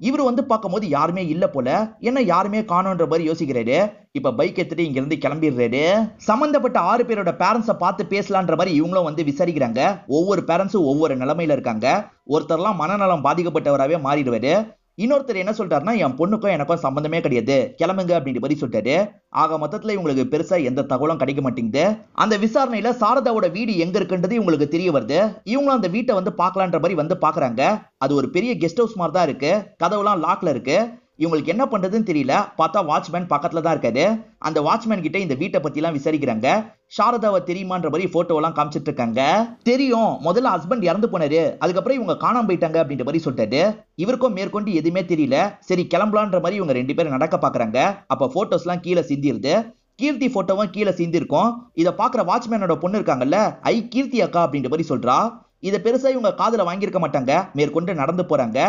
இவரு வந்து பார்க்கும்போது யாருமே இல்ல போல, என்ன யாருமே காணோன்ற மாதிரி யோசிக்கிறாரு. இப்ப பைக் எடுத்துட்டு இங்க இருந்து கிளம்பிடுறாரு. சம்பந்தப்பட்ட 6 பேரோட பேரண்ட்ஸை பார்த்து பேசலான்ற மாதிரி இவங்களும் வந்து விசாரிக்கிறாங்க. ஒவ்வொரு பேரண்ட்ஸும் ஒவ்வொரு நிலைமையில இருக்காங்க. ஒருத்தர்லாம் மனநலம் பாதிக்கப்பட்டவராகவே மாறிடுவாரு. இன்னொருத்தர் என்ன சொல்றாருன்னா, என் பொண்ணுக்கும் எனக்கும் சம்பந்தமே கிடையாது, கிளம்புங்க அப்படின்ற மாதிரி சொல்லிட்டாரு. ஆக மொத்தத்துல இவங்களுக்கு பெருசா எந்த தகவலும் கிடைக்க மாட்டேங்குது. அந்த விசாரணையில சாரதாவோட வீடு எங்க இருக்குன்றது இவங்களுக்கு தெரிய வருது. இவங்களும் அந்த வீட்டை வந்து பாக்கலான்ற மாதிரி வந்து பாக்குறாங்க. அது ஒரு பெரிய கெஸ்ட் ஹவுஸ் மாதிரி தான் இருக்கு. கதவுலாம் லாக்ல இருக்கு. இவங்களுக்கு என்ன பண்றதுன்னு தெரியல. பார்த்தா வாட்ச்மேன் பக்கத்துல தான் இருக்காரு. அந்த வாட்ச்மேன் கிட்ட இந்த வீட்டை பத்தி எல்லாம் விசாரிக்கிறாங்க. சாரதாவை தெரியுமான்ற மாதிரி போட்டோ எல்லாம் காமிச்சிட்டு இருக்காங்க. தெரியும், முதல்ல ஹஸ்பண்ட் இறந்து போனாரு, அதுக்கப்புறம் இவங்க காணாம போயிட்டாங்க அப்படின்ற மாதிரி சொல்லிட்டாரு. இவருக்கும் மேற்கொண்டு எதுவுமே தெரியல. சரி கிளம்பலான்ற மாதிரி இவங்க 2 பேரும் நடக்க பாக்குறாங்க. அப்ப போட்டோஸ் எல்லாம் கீழே சிந்திருது. கீர்த்தி போட்டோவும் கீழே சிந்திருக்கும். இதை பாக்குற வாட்ச்மேனோட பொண்ணு இருக்காங்கல்ல, ஐ கீர்த்தி அக்கா அப்படின்ற மாதிரி சொல்றா. இதை பெருசா இவங்க காதுல வாங்கியிருக்க மாட்டாங்க. மேற்கொண்டு நடந்து போறாங்க.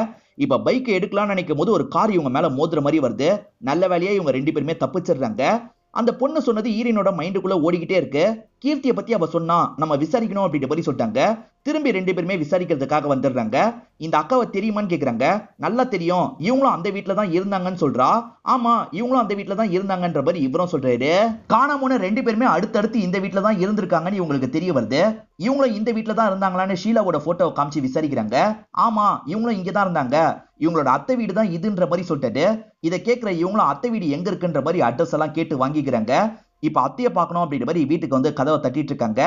இப்ப பைக் எடுக்கலாம்னு நினைக்கும் போது ஒரு கார் இவங்க மேல மோதுற மாதிரி வருது. நல்ல வேலையா இவங்க 2 பேருமே தப்பிச்சிடுறாங்க. அந்த பொண்ணு சொன்னது ஈரனோட மைண்டுக்குள்ள ஓடிக்கிட்டே இருக்கு. கீர்த்தியை பத்தி அவ சொன்னா நம்ம விசாரிக்கணும் அப்படின்ற மாதிரி சொல்லிட்டாங்க. திரும்பி ரெண்டு பேருமே விசாரிக்கிறதுக்காக வந்துடுறாங்க. இந்த அக்காவை தெரியுமான்னு கேக்குறாங்க. நல்லா தெரியும், இவங்களும் அந்த வீட்டுல தான் இருந்தாங்கன்னு சொல்றா. ஆமா, இவங்களும் அந்த வீட்டுல தான் இருந்தாங்கன்ற மாதிரி இவரும் சொல்றாரு. காணாம ரெண்டு பேருமே அடுத்தடுத்து இந்த வீட்டுல தான் இருந்திருக்காங்கன்னு இவங்களுக்கு தெரிய வருது. இவங்களும் இந்த வீட்டுல தான் இருந்தாங்களான்னு ஷீலாவோட போட்டோவை காமிச்சு விசாரிக்கிறாங்க. ஆமா, இவங்களும் இங்கதான் இருந்தாங்க, இவங்களோட அத்தை வீடு தான் இதுன்ற மாதிரி சொல்லிட்டு இதை கேட்கிற இவங்களும் அத்தை வீடு எங்க இருக்குன்ற மாதிரி அட்ரஸ் எல்லாம் கேட்டு வாங்கிக்கிறாங்க. இப்ப அத்தைய பார்க்கணும் அப்படின்ற மாதிரி வீட்டுக்கு வந்து கதவை தட்டிட்டு இருக்காங்க.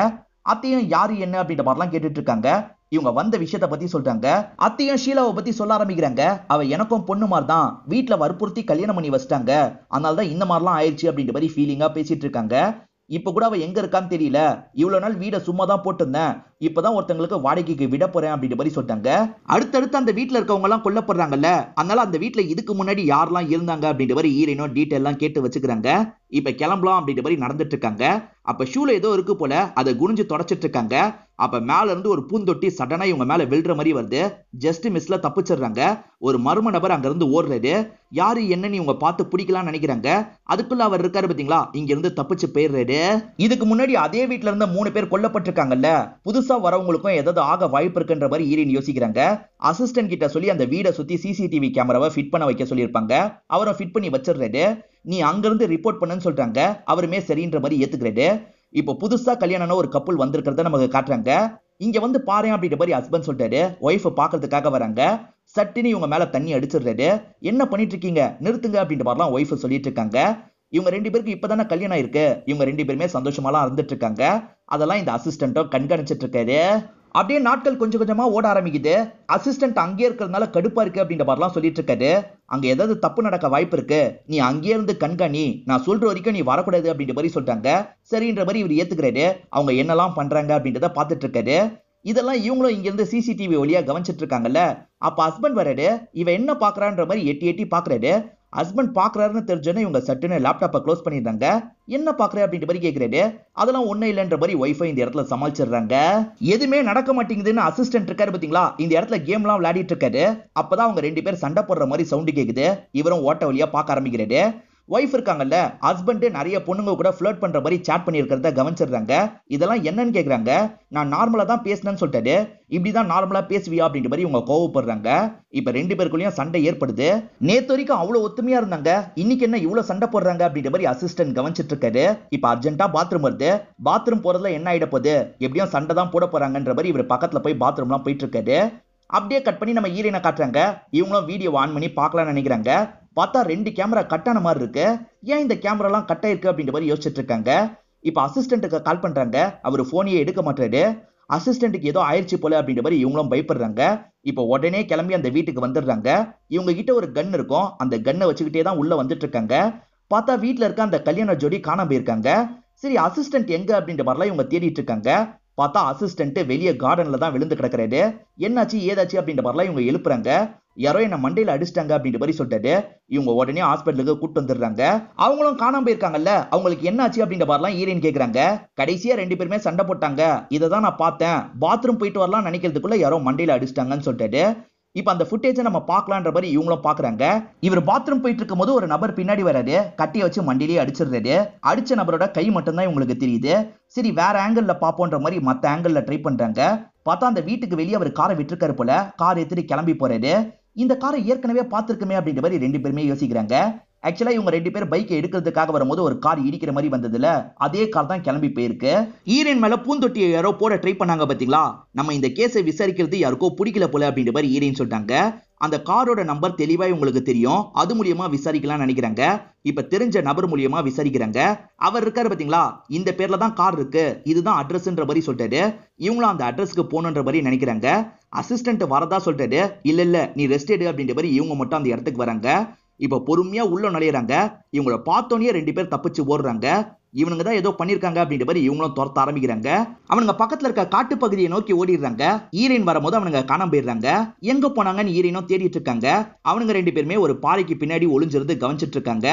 அத்தையும் யாரு என்ன அப்படின்ற மாதிரிலாம் கேட்டுட்டு இருக்காங்க. இவங்க வந்த விஷயத்த பத்தி சொல்றாங்க. அத்தையும் ஷீலாவை பத்தி சொல்ல ஆரம்பிக்கிறாங்க. அவ எனக்கும் பொண்ணு மாதிரி தான், வீட்டுல வற்புறுத்தி கல்யாணம் பண்ணி வச்சிட்டாங்க, அதனாலதான் இந்த மாதிரிலாம் ஆயிடுச்சு அப்படின்ற மாதிரி ஃபீலிங்கா பேசிட்டு இருக்காங்க. இப்ப கூட அவ எங்க இருக்கான்னு தெரியல, இவ்வளவு நாள் வீட சும்மா தான் போட்டிருந்தேன், இப்பதான் ஒருத்தங்களுக்கு வாடகைக்கு விட போறேன் அப்படின்ற மாதிரி சொல்லிட்டாங்க. அடுத்தடுத்து அந்த வீட்டுல இருக்கவங்க எல்லாம் கொல்லப்படுறாங்கல்ல, அதனால அந்த வீட்டுல இதுக்கு முன்னாடி யாரெல்லாம் இருந்தாங்க அப்படின்ற மாதிரி ஈரனும் டீட்டெயில் எல்லாம் கேட்டு வச்சுக்கிறாங்க. இப்ப கிளம்பலாம் அப்படின்ற மாதிரி நடந்துட்டு இருக்காங்க. அப்ப ஷூல ஏதோ இருக்கு போல, அதை குனிஞ்சு தொடச்சிட்டு இருக்காங்க. அப்ப மேல இருந்து ஒரு பூந்தொட்டி சடனா இவங்க மேல விழுற மாதிரி வருது. ஜஸ்ட் மிஸ்ல தப்பிச்சிடுறாங்க. ஒரு மர்ம நபர் அங்க இருந்து ஓடுறாரு. யாரு என்னன்னு இவங்க பார்த்து பிடிக்கலாம்னு நினைக்கிறாங்க. அதுக்குள்ள அவர் இருக்காரு பாத்தீங்களா, இங்க இருந்து தப்பிச்சு போயிடுறாரு. இதுக்கு முன்னாடி அதே வீட்டுல இருந்த 3 பேர் கொல்லப்பட்டிருக்காங்கல்ல, புதுசா வரவங்களுக்கும் ஏதாவது ஆக வாய்ப்பு இருக்குன்ற மாதிரி ஈரின் யோசிக்கிறாங்க. அசிஸ்டன்ட் கிட்ட சொல்லி அந்த வீடை சுத்தி சிசிடிவி கேமராவை ஃபிட் பண்ண வைக்க சொல்லியிருப்பாங்க. அவரை ஃபிட் பண்ணி வச்சிடுறாரு. நீ அங்கிருந்து ரிப்போர்ட் பண்ணுன்னு சொல்றாங்க. அவருமே சரின்ற மாதிரி ஏத்துக்கிறாரு. இப்போ புதுசா கல்யாணம் ஒரு கப்புள் வந்திருக்கிறத நமக்கு காட்டுறாங்க. இங்க வந்து பாரு அப்படின்ற மாதிரி ஹஸ்பண்ட் சொல்லிட்டாரு. ஒய்ஃபை பாக்குறதுக்காக வராங்க. சட்டுன்னு இவங்க மேல தண்ணி அடிச்சிடுறாரு. என்ன பண்ணிட்டு இருக்கீங்க, நிறுத்துங்க அப்படின்ற மாதிரிலாம் ஒய்ஃப் சொல்லிட்டு இருக்காங்க. இவங்க ரெண்டு பேருக்கு இப்பதானே கல்யாணம் இருக்கு, இவங்க ரெண்டு பேருமே சந்தோஷமாலாம் இருந்துட்டு இருக்காங்க. அதெல்லாம் இந்த அசிஸ்டன்ட்டும் கண்காணிச்சிட்டு இருக்காரு. அப்படியே நாட்கள் கொஞ்சம் கொஞ்சமா ஓட ஆரம்பிக்குது. அசிஸ்டன்ட் அங்கே இருக்கிறதுனால கடுப்பா இருக்கு அப்படின்ற மாதிரிலாம் சொல்லிட்டு இருக்காரு. அங்க ஏதாவது தப்பு நடக்க வாய்ப்பு இருக்கு, நீ அங்கே இருந்து கண்காணி, நான் சொல்ற வரைக்கும் நீ வரக்கூடாது அப்படின்ற மாதிரி சொல்றாங்க. சரின்ற மாதிரி இவர் ஏத்துக்கிறாரு. அவங்க என்னெல்லாம் பண்றாங்க அப்படின்றத பாத்துட்டு இருக்காரு. இதெல்லாம் இவங்களும் இங்க இருந்து சிசிடிவி வழியா கவனிச்சிட்டு இருக்காங்கல்ல. அப்ப ஹஸ்பண்ட் வராரு. இவ என்ன பாக்குறான்ற மாதிரி எட்டி எட்டி பாக்குறாரு. ஹஸ்பண்ட் பாக்குறாருன்னு தெரிஞ்சோன்னே இவங்க சட்டுன்னு லேப்டாப்பை க்ளோஸ் பண்ணிடுறாங்க. என்ன பாக்குற அப்படின்ற மாதிரி கேட்கிறாரு. அதெல்லாம் ஒண்ணு இல்லைன்ற மாதிரி ஒய்ஃபை இந்த இடத்துல சமாளிச்சிடுறாங்க. எதுவுமே நடக்க மாட்டேங்குதுன்னு அசிஸ்டன்ட் இருக்காரு பாத்தீங்களா, இந்த இடத்துல கேம் எல்லாம் விளையாடிட்டு இருக்காரு. அப்பதான் அவங்க ரெண்டு பேர் சண்டை போடுற மாதிரி சவுண்டு கேக்குது. இவரும் ஓட்ட வழியா பார்க்க ஆரம்பிக்கிறாரு. ஒய்ஃப் இருக்காங்கல்ல, ஹஸ்பண்ட் நிறைய பொண்ணுங்க கூட ஃபிளர்ட் பண்ற மாதிரி சாட் பண்ணி இருக்கிறத கவனிச்சிடுறாங்க. இதெல்லாம் என்னன்னு கேக்குறாங்க. நான் நார்மலா தான் பேசினேன்னு சொல்லிட்டாரு. இப்படிதான் நார்மலா பேசுவியா அப்படின்ற மாதிரி இவங்க கோவப்படுறாங்க. இப்ப ரெண்டு பேருக்குள்ளயும் சண்டை ஏற்படுது. நேத்து வரைக்கும் அவ்வளவு ஒத்துமையா இருந்தாங்க, இன்னைக்கு என்ன இவ்வளவு சண்டை போடுறாங்க அப்படின்ற மாதிரி அசிஸ்டன்ட் கவனிச்சிட்டு இருக்காரு. இப்ப அர்ஜென்ட்டா பாத்ரூம் வருது. பாத்ரூம் போறதுல என்ன ஆயிட போகுது, எப்படியும் சண்டை தான் போட போறாங்கன்ற மாதிரி இவர் பக்கத்துல போய் பாத்ரூம் எல்லாம் போயிட்டு இருக்காரு. அப்படியே கட் பண்ணி நம்ம ஈரனை காட்டுறாங்க. இவங்களும் வீடியோ ஆன் பண்ணி பார்க்கலாம்னு நினைக்கிறாங்க. பார்த்தா 2 கேமரா கட்டான மாதிரி இருக்கு. ஏன் இந்த கேமரா எல்லாம் கட் ஆயிருக்கு அப்படின்ற மாதிரி யோசிச்சுட்டு இருக்காங்க. இப்ப அசிஸ்டன்ட்டுக்கு கால் பண்றாங்க. அவர் போனையே எடுக்க மாட்டாரு. அசிஸ்டன்ட்டுக்கு ஏதோ ஆயிடுச்சு போல அப்படின்ற மாதிரி இவங்களும் பயப்படுறாங்க. இப்போ உடனே கிளம்பி அந்த வீட்டுக்கு வந்துடுறாங்க. இவங்க கிட்ட ஒரு கன் இருக்கும். அந்த கன்னை வச்சுக்கிட்டே தான் உள்ள வந்துட்டு இருக்காங்க. பார்த்தா வீட்டுல இருக்க அந்த கல்யாண ஜோடி காணாம போயிருக்காங்க. சரி, அசிஸ்டன்ட் எங்க அப்படின்ற மாதிரிலாம் இவங்க தேடிட்டு இருக்காங்க. பார்த்தா அசிஸ்டன்ட் வெளியே கார்டன்ல தான் விழுந்து கிடக்குறாரு. என்னாச்சு ஏதாச்சு அப்படின்ற மாதிரிலாம் இவங்க எழுப்புறாங்க. யாரோ என்ன மண்டையில அடிச்சிட்டாங்க அப்படின்ற மாதிரி சொல்லிட்டாரு. இவங்க உடனே ஹாஸ்பிட்டலுக்கு கூட்டு வந்துடுறாங்க. அவங்களும் காணாம போயிருக்காங்கல்ல, அவங்களுக்கு என்னாச்சு அப்படின்ற மாதிரிலாம் ஈரன் கேக்குறாங்க. கடைசியா ரெண்டு பேருமே சண்டை போட்டாங்க, இதை தான் நான் பார்த்தேன், பாத்ரூம் போயிட்டு வரலாம் நினைக்கிறதுக்குள்ள யாரோ மண்டையில அடிச்சிட்டாங்கன்னு சொல்லிட்டாரு. இப்ப அந்த ஃபுட்டேஜை நம்ம பார்க்கலான்ற மாதிரி இவங்களும் பாக்குறாங்க. இவர் பாத்ரூம் போயிட்டு இருக்கும் போது ஒரு நபர் பின்னாடி வராரு. கட்டியை வச்சு மண்டிலேயே அடிச்சிடுறாரு. அடிச்ச நபரோட கை மட்டும் தான் இவங்களுக்கு தெரியுது. சரி, வேற ஆங்கிள் பாப்போன்ற மாதிரி மத்த ஆங்கிள் ட்ரை பண்றாங்க. பார்த்தா அந்த வீட்டுக்கு வெளியே அவர் காரை விட்டுருக்காரு போல. கார் எடுத்துட்டு கிளம்பி போறாரு. இந்த காரை ஏற்கனவே பார்த்திருக்குமே அப்படின்ற மாதிரி ரெண்டு பேருமே யோசிக்கிறாங்க. ஆக்சுவலா இவங்க ரெண்டு பேரும் பைக்கை எடுக்கிறதுக்காக வரும்போது ஒரு கார் இடிக்கிற மாதிரி வந்ததுல அதே கார் தான் கிளம்பி போயிருக்கு. ஈரன் மேல பூந்தொட்டியை யாரோ போட ட்ரை பண்ணாங்க பாத்தீங்களா, நம்ம இந்த கேஸை விசாரிக்கிறது யாருக்கோ பிடிக்கல போல அப்படின்ற மாதிரி ஈரன் சொல்லிட்டாங்க. அந்த காரோட நம்பர் தெளிவா உங்களுக்கு தெரியும், அது மூலியமா விசாரிக்கலாம் நினைக்கிறாங்க. இப்ப தெரிஞ்ச நபர் மூலியமா விசாரிக்கிறாங்க. அவர் இருக்காரு பாத்தீங்களா, இந்த பேர்ல தான் கார் இருக்கு, இதுதான் அட்ரஸ்ன்ற மாதிரி சொல்லிட்டாரு. இவங்களும் அந்த அட்ரஸ்க்கு போகணுன்ற மாதிரி நினைக்கிறாங்க. அசிஸ்டன்ட் வரதா சொல்லிட்டாரு. இல்ல நீ ரெஸ்ட் எடு அப்படின்ற மாதிரி இவங்க மட்டும் அந்த இடத்துக்கு வராங்க. இப்ப பொறுமையா உள்ள நுழையிறாங்க. இவங்கள பார்த்தோன்னே ரெண்டு பேர் தப்பிச்சு ஓடுறாங்க. இவனுங்க தான் ஏதோ பண்ணிருக்காங்க அப்படின்ற மாதிரி இவங்களும் துரத்த ஆரம்பிக்கிறாங்க. அவனுங்க பக்கத்துல இருக்க காட்டு பகுதியை நோக்கி ஓடிடுறாங்க. ஈரன் வரும்போது அவனுங்க காணாம போயிடுறாங்க. எங்க போனாங்கன்னு ஈரனும் தேடிட்டு இருக்காங்க. அவனுங்க ரெண்டு பேருமே ஒரு பாறைக்கு பின்னாடி ஒளிஞ்சிருந்து கவனிச்சிட்டு இருக்காங்க.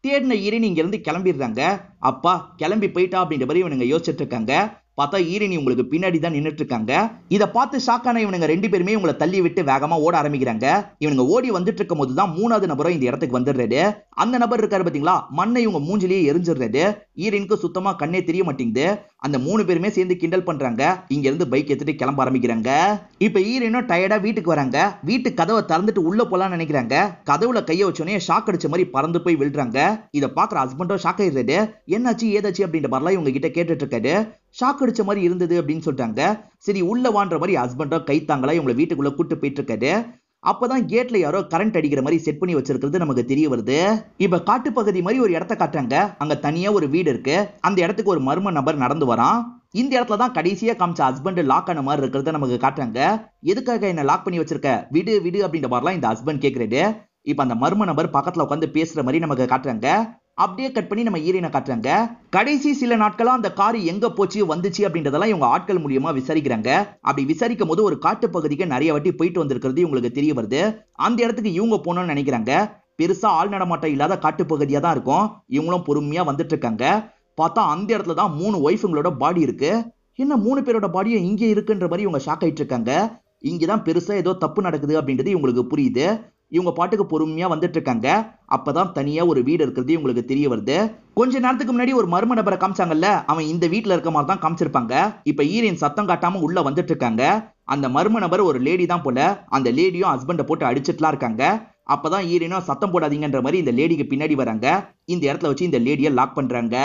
தேடின ஈரன் இங்க இருந்து கிளம்பிடுறாங்க. அப்பா கிளம்பி போயிட்டா அப்படின்ற மாதிரி இவனுங்க யோசிச்சுட்டு இருக்காங்க. பார்த்தா ஈரின் உங்களுக்கு பின்னாடி தான் நின்னுட்டு இருக்காங்க. இத பார்த்து ஷாக்கான இவனுங்க ரெண்டு பேருமே உங்களை தள்ளி விட்டு வேகமா ஓட ஆரம்பிக்கிறாங்க. இவனுங்க ஓடி வந்துட்டு இருக்கும் போது தான் மூணாவது நபரும் இந்த இடத்துக்கு வந்துடுறாரு. அந்த நபர் இருக்காரு பாத்தீங்களா, மண்ணை இவங்க மூஞ்சிலேயே எரிஞ்சிடுறாரு. ஈரினுக்கு சுத்தமா கண்ணே தெரிய மாட்டேங்குது. அந்த மூணு பேருமே சேர்ந்து கிண்டல் பண்றாங்க. இங்க இருந்து பைக் எடுத்துட்டு கிளம்ப ஆரம்பிக்கிறாங்க. இப்ப ஈரினும் டயர்டா வீட்டுக்கு வராங்க. வீட்டு கதவை திறந்துட்டு உள்ள போலாம்னு நினைக்கிறாங்க. கதவுல கைய வச்சோனே ஷாக் அடிச்ச மாதிரி பறந்து போய் விழுறாங்க. இத பாக்குற ஹஸ்பண்டும் ஷாக் ஆயிடுறாரு. என்னாச்சு ஏதாச்சு அப்படின்ற மாதிரிலாம் இவங்க கிட்ட கேட்டுட்டு இருக்காரு. ஷாக் அடிச்ச மாதிரி இருந்தது அப்படின்னு சொல்லிட்டாங்க. சரி உள்ள வான்ற மாதிரி ஹஸ்பண்டும் கை தாங்களா இவங்களை வீட்டுக்குள்ள கூட்டு போயிட்டு இருக்காரு. அப்பதான் கேட்ல யாரோ கரண்ட் அடிக்கிற மாதிரி செட் பண்ணி வச்சிருக்கிறது நமக்கு தெரிய வருது. இப்ப காட்டு பகுதி மாதிரி ஒரு இடத்த காட்டுறாங்க. அங்க தனியா ஒரு வீடு இருக்கு. அந்த இடத்துக்கு ஒரு மர்ம நபர் நடந்து வரான். இந்த இடத்துல தான் கடைசியா காமிச்ச ஹஸ்பண்ட் லாக் ஆன மாதிரி இருக்கிறத நமக்கு காட்டுறாங்க. எதுக்காக என்ன லாக் பண்ணி வச்சிருக்க, விடு விடு அப்படின்ற மாதிரிலாம் இந்த ஹஸ்பண்ட் கேக்குறாரு. இப்ப அந்த மர்ம நபர் பக்கத்துல உட்காந்து பேசுற மாதிரி நமக்கு காட்டுறாங்க. அப்படியே கட் பண்ணி நம்ம ஈரினை காட்டுறாங்க. கடைசி சில நாட்களா அந்த கார் எங்க போச்சு வந்துச்சு அப்படின்றதெல்லாம் இவங்க ஆட்கள் மூலியமா விசாரிக்கிறாங்க. அப்படி விசாரிக்கும் போது ஒரு காட்டு பகுதிக்கு நிறைய வாட்டி போயிட்டு வந்திருக்கிறது இவங்களுக்கு தெரிய வருது. அந்த இடத்துக்கு இவங்க போகணும்னு நினைக்கிறாங்க. பெருசா ஆள் நடமாட்டம் இல்லாத காட்டு பகுதியா தான் இருக்கும். இவங்களும் பொறுமையா வந்துட்டு இருக்காங்க. பார்த்தா அந்த இடத்துல தான் 3 ஒய்ஃபுங்களோட பாடி இருக்கு. என்ன 3 பேரோட பாடியும் இங்கே இருக்குன்ற மாதிரி இவங்க ஷாக் ஆயிட்டு இருக்காங்க. இங்கதான் பெருசா ஏதோ தப்பு நடக்குது அப்படின்றது இவங்களுக்கு புரியுது. இவங்க பாட்டுக்கு பொறுமையா வந்துட்டு இருக்காங்க. அப்பதான் தனியா ஒரு வீடு இருக்கிறது இவங்களுக்கு தெரிய வருது. கொஞ்ச நேரத்துக்கு முன்னாடி ஒரு மர்ம நபரை காமிச்சாங்கல்ல, அவன் இந்த வீட்டுல இருக்க மாதிரி தான் காமிச்சிருப்பாங்க. இப்ப ஈரின் சத்தம் காட்டாம உள்ள வந்துட்டு இருக்காங்க. அந்த மர்ம நபர் ஒரு லேடி தான் போல. அந்த லேடியும் ஹஸ்பண்ட போட்டு அடிச்சுட்டுலாம் இருக்காங்க. அப்பதான் ஈரினும் சத்தம் போடாதீங்கன்ற மாதிரி இந்த லேடிக்கு பின்னாடி வராங்க. இந்த இடத்துல வச்சு இந்த லேடியை லாக் பண்றாங்க.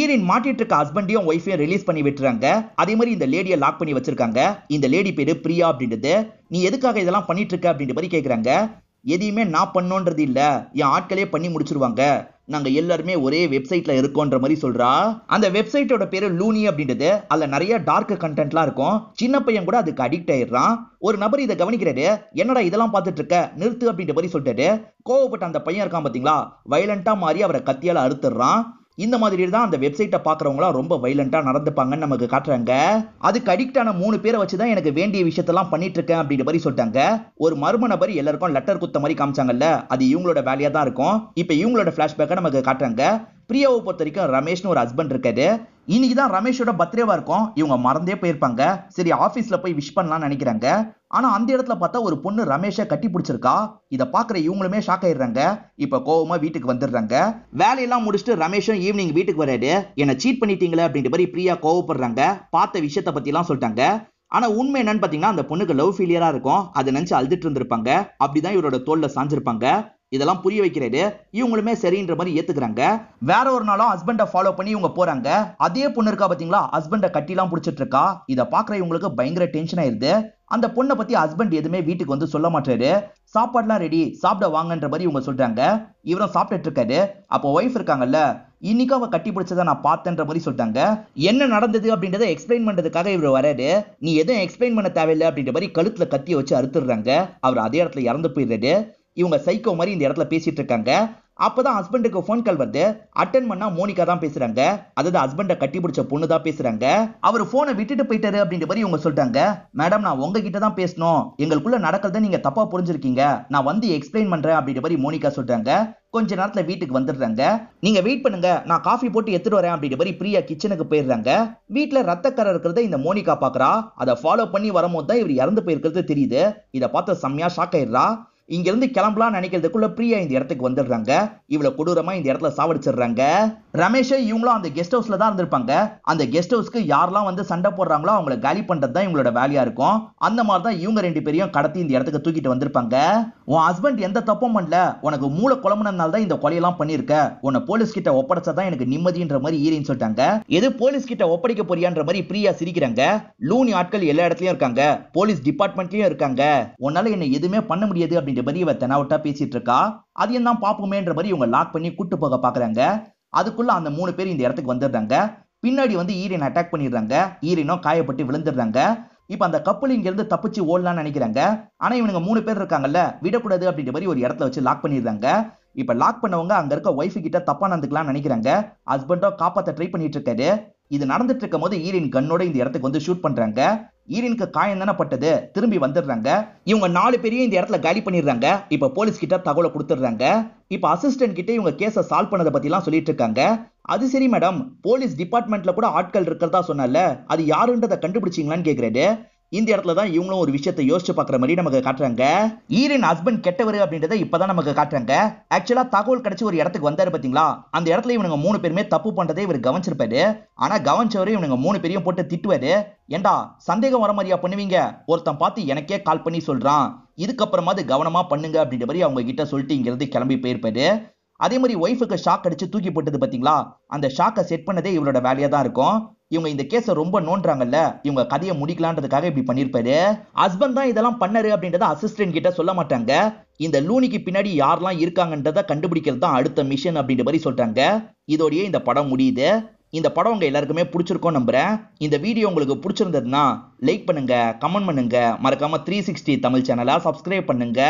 ஈரின் மாட்டிட்டு இருக்க ஹஸ்பண்டையும் ஒய்ஃபையும் ரிலீஸ் பண்ணி விட்டுறாங்க. அதே மாதிரி இந்த லேடியை லாக் பண்ணி வச்சிருக்காங்க. இந்த லேடி பேரு பிரியா அப்படின்றது. நீ எதுக்காக இதெல்லாம் பண்ணிட்டு இருக்க அப்படின்ற மாதிரி கேக்குறாங்க. எதையுமே நான் பண்ணோன்றது இல்ல, என் ஆட்களே பண்ணி முடிச்சிருவாங்க. நாங்க எல்லாருமே ஒரே வெப்சைட்ல இருக்கோன்ற மாதிரி சொல்றா. அந்த வெப்சைட்டோட பேரு லூனி அப்படின்றது. அதுல நிறைய டார்க் கண்டென்ட்லாம் இருக்கும். சின்ன பையன் கூட அதுக்கு அடிக்ட் ஆயிடுறான். ஒரு நபர் இதை கவனிக்கிறாரு. என்னடா இதெல்லாம் பார்த்துட்டு இருக்க, நிறுத்து அப்படின்ற மாதிரி சொல்லிட்டாரு. கோவப்பட்ட அந்த பையன் இருக்கான் பாத்தீங்களா, வயலண்டா மாறி அவரை கத்தியால அறுத்துறான். இந்த மாதிரி தான் அந்த வெப்சைட்டை பாக்குறவங்களா ரொம்ப வயலண்டா நடந்துப்பாங்கன்னு நமக்கு காட்டுறாங்க. அதுக்கு அடிக்ட் ஆன 3 பேரை வச்சுதான் எனக்கு வேண்டிய விஷயத்தெல்லாம் பண்ணிட்டு இருக்கேன் அப்படின்ற மாதிரி சொல்லிட்டாங்க. ஒரு மர்ம நபர் எல்லாருக்கும் லெட்டர் குத்த மாதிரி காமிச்சாங்கல்ல, அது இவங்களோட வேலையா தான் இருக்கும். இப்ப இவங்களோட பிளாஷ்பேக்கை நமக்கு காட்டுறாங்க. பிரியாவை பொறுத்த வரைக்கும் ரமேஷ்னு ஒரு ஹஸ்பண்ட் இருக்காரு. இன்னைக்குதான் ரமேஷோட பர்த்டேவா இருக்கும். இவங்க மறந்தே போயிருப்பாங்க. சரி ஆபீஸ்ல போய் விஷ் பண்ணலாம்னு நினைக்கிறாங்க. ஆனா அந்த இடத்துல பார்த்தா ஒரு பொண்ணு ரமேஷை கட்டி பிடிச்சிருக்கா. இத பாக்குற இவங்களுமே ஷாக் ஆயிடுறாங்க. இப்ப கோவமா வீட்டுக்கு வந்துடுறாங்க. வேலையெல்லாம் முடிச்சுட்டு ரமேஷும் ஈவினிங் வீட்டுக்கு வராரு. என்ன சீட் பண்ணிட்டீங்களே அப்படின்ற மாதிரி பிரியா கோவப்படுறாங்க. பார்த்த விஷயத்த பத்தி எல்லாம் சொல்லிட்டாங்க. ஆனா உண்மை என்னன்னு பாத்தீங்கன்னா, அந்த பொண்ணுக்கு லவ் ஃபெயிலியரா இருக்கும். அதை நினைச்சு அழுதுட்டு இருந்திருப்பாங்க. அப்படிதான் இவரோட தோல்ல சாஞ்சிருப்பாங்க. இதெல்லாம் புரிய வைக்கிறது. இவங்களுமே சரின்ற மாதிரி ஏத்துக்கிறாங்க. வேற ஒரு நாளும் ஹஸ்பண்ட ஃபாலோ பண்ணி இவங்க போறாங்க. அதே பொண்ணு இருக்கா பாத்தீங்களா, ஹஸ்பண்ட கட்டிலாம் புடிச்சிட்டு இருக்கா. இத பாக்குற இவங்களுக்கு பயங்கர டென்ஷன் ஆயிருது. அந்த பொண்ணை பத்தி ஹஸ்பண்ட் எதுவுமே வீட்டுக்கு வந்து சொல்ல மாட்டாரு. சாப்பாடுலாம் ரெடி, சாப்பிட வாங்கன்ற மாதிரி இவங்க சொல்றாங்க. இவரும் சாப்பிட்டுட்டு இருக்காரு. அப்போ ஒய்ஃப் இருக்காங்கல்ல, இன்னைக்கு அவ கட்டி பிடிச்சதை நான் பார்த்தேன்ற மாதிரி சொல்லிட்டாங்க. என்ன நடந்தது அப்படின்றத எக்ஸ்பிளைன் பண்றதுக்காக இவர் வராரு. நீ எதுவும் எக்ஸ்பிளைன் பண்ண தேவையில்லை அப்படின்ற மாதிரி கழுத்துல கத்திய வச்சு அறுத்துடுறாங்க. அவர் அதே இடத்துல இறந்து போயிடுறாரு. இவங்க சைக்கோ மாதிரி இந்த இடத்துல பேசிட்டு இருக்காங்க. அப்பதான் ஹஸ்பண்டுக்கு போன் கால் வருது. அட்டென்ட் பண்ணா மோனிகா தான் பேசுறாங்க. அதாவது ஹஸ்பண்ட கட்டி பிடிச்ச பொண்ணு தான் பேசுறாங்க. அவர் போனை விட்டுட்டு போயிட்டாரு அப்படின்ற மாதிரி இவங்க சொல்லிட்டாங்க. மேடம் நான் உங்ககிட்ட தான் பேசணும், எங்களுக்குள்ள நடக்கிறத நீங்க தப்பா புரிஞ்சிருக்கீங்க, நான் வந்து எக்ஸ்பிளைன் பண்றேன் அப்படின்ற மாதிரி மோனிகா சொல்றாங்க. கொஞ்ச நேரத்துல வீட்டுக்கு வந்துடுறாங்க. நீங்க வெயிட் பண்ணுங்க, நான் காஃபி போட்டு எடுத்துட்டு வரேன் அப்படின்ற மாதிரி பிரியா கிச்சனுக்கு போயிடுறாங்க. வீட்டுல ரத்தக்கரை இருக்கிறத இந்த மோனிகா பாக்குறா. அதை ஃபாலோ பண்ணி வரும்போது தான் இவர் இறந்து போயிருக்கிறது தெரியுது. இதை பார்த்து செம்மையா ஷாக் ஆயிடுறா. இங்க இருந்து கிளம்பலாம் நினைக்கிறதுக்குள்ள பிரியா இந்த இடத்துக்கு வந்துடுறாங்க. இவ்வளவு கொடூரமா இந்த இடத்துல சாவடிச்சிடுறாங்க. ரமேஷ் இவங்களும் அந்த கெஸ்ட் ஹவுஸ்ல தான் இருந்திருப்பாங்க. அந்த கெஸ்ட் ஹவுஸ்க்கு யாரெல்லாம் வந்து சண்டை போடுறாங்களோ அவங்கள காலி பண்றது தான் இவங்களோட வேலையா இருக்கும். அந்த மாதிரி தான் இவங்க 2 பேரையும் கடத்தி இந்த இடத்துக்கு தூக்கிட்டு வந்திருப்பாங்க. உன் ஹஸ்பண்ட் எந்த தப்பும் பண்ணல, உனக்கு மூளை குழம்புனால தான் இந்த கொலையெல்லாம் பண்ணிருக்க, உன்னை போலீஸ் கிட்ட ஒப்படைச்சாதான் எனக்கு நிம்மதின்ற மாதிரி ஈரின்னு சொல்லிட்டாங்க. எது போலீஸ் கிட்ட ஒப்படைக்க போறியான்ற மாதிரி பிரியா சிரிக்கிறாங்க. லூனி ஆட்கள் எல்லா இடத்துலயும் இருக்காங்க, போலீஸ் டிபார்ட்மெண்ட்லயும் இருக்காங்க, உன்னால என்ன எதுவுமே பண்ண முடியாது அப்படின்ற மாதிரி இவ தெனாவட்டா பேசிட்டு இருக்கா. அதையும் தான் பாப்போமேன்ற மாதிரி இவங்க லாக் பண்ணி கூட்டு போக பாக்குறாங்க. அதுக்குள்ள அந்த 3 பேர் இந்த இடத்துக்கு வந்துடுறாங்க. பின்னாடி வந்து ஈரின் அட்டாக் பண்ணிடுறாங்க. ஈரினும் காயப்பட்டு விழுந்துடுறாங்க. இப்ப அந்த கப்பல் இங்க இருந்து தப்பிச்சு ஓடலாம்னு நினைக்கிறாங்க. ஆனா இவனுங்க 3 பேர் இருக்காங்கல்ல, விடக்கூடாது அப்படின்ற மாதிரி ஒரு இடத்துல வச்சு லாக் பண்ணிடுறாங்க. இப்ப லாக் பண்ணவங்க அங்க இருக்க ஒய்ஃபு கிட்ட தப்பா நடந்துக்கலாம்னு நினைக்கிறாங்க. ஹஸ்பண்டோ காப்பாத்த ட்ரை பண்ணிட்டு இருக்காரு. இது நடந்துட்டு இருக்கும் போது ஈரின் கண்ணோட இந்த இடத்துக்கு வந்து ஷூட் பண்றாங்க. ஈரினுக்கு காயம் தானே பட்டது, திரும்பி வந்துடுறாங்க. இவங்க 4 பேரையும் இந்த இடத்துல காலி பண்ணிடுறாங்க. இப்ப போலீஸ் கிட்ட தகவலை கொடுத்துடுறாங்க. இப்ப அசிஸ்டன்ட் கிட்ட இவங்க கேஸை சால்வ் பண்ணதை பத்தி எல்லாம் சொல்லிட்டு இருக்காங்க. அது சரி மேடம், போலீஸ் டிபார்ட்மெண்ட்ல கூட ஆட்கள் இருக்கிறதா சொன்னால, அது யாருன்றதை கண்டுபிடிச்சிங்களான்னு கேக்குறாரு. இந்த இடத்துல தான் இவங்களும் ஒரு விஷயத்தை யோசிச்சு பாக்குற மாதிரி நமக்கு காட்டுறாங்க. ஈரின் ஹஸ்பண்ட் கெட்டவர் அப்படின்றத இப்பதான் நமக்கு காட்டுறாங்க. ஆக்சுவலா தகவல் கிடைச்சு ஒரு இடத்துக்கு வந்தாரு பாத்தீங்களா, அந்த இடத்துல இவனுங்க 3 பேருமே தப்பு பண்றதை இவர் கவனிச்சிருப்பாரு. ஆனா கவனிச்சவரே இவனுங்க 3 பேரையும் போட்டு திட்டுவாரு. ஏண்டா சந்தேகம் வர மாதிரியா பண்ணுவீங்க, ஒருத்தன் பார்த்து எனக்கே கால் பண்ணி சொல்றான், இதுக்கப்புறமா அது கவனமா பண்ணுங்க அப்படின்ற மாதிரி அவங்க கிட்ட சொல்லிட்டு இங்கிருந்து கிளம்பி போயிருப்பாரு. அதே மாதிரி ஒய்ஃபுக்கு ஷாக் அடிச்சு தூக்கி போட்டது பாத்தீங்களா, அந்த ஷாக்கை செட் பண்ணதே இவரோட வேலையா தான் இருக்கும். இவங்க இந்த கேஸை ரொம்ப நோன்றாங்கல்ல, இவங்க கதையை முடிக்கலான்றதுக்காக இப்படி பண்ணிருப்பாரு. ஹஸ்பண்ட் தான் இதெல்லாம் பண்ணாரு அப்படின்றத அசிஸ்டன்ட் கிட்ட சொல்ல மாட்டாங்க. இந்த லூனிக்கு பின்னாடி யாரெல்லாம் இருக்காங்கன்றத கண்டுபிடிக்கிறது தான் அடுத்த மிஷன் அப்படின்ற மாதிரி சொல்றாங்க. இதோடயே இந்த படம் முடியுது. இந்த படம் உங்க எல்லாருக்குமே பிடிச்சிருக்கும் நம்புறேன். இந்த வீடியோ உங்களுக்கு பிடிச்சிருந்ததுன்னா லைக் பண்ணுங்க, கமெண்ட் பண்ணுங்க, மறக்காம 360 தமிழ் சேனலை சப்ஸ்கிரைப் பண்ணுங்க.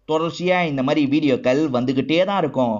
தொடர்ச்சியா இந்த மாதிரி வீடியோக்கள் வந்துகிட்டே தான் இருக்கும்.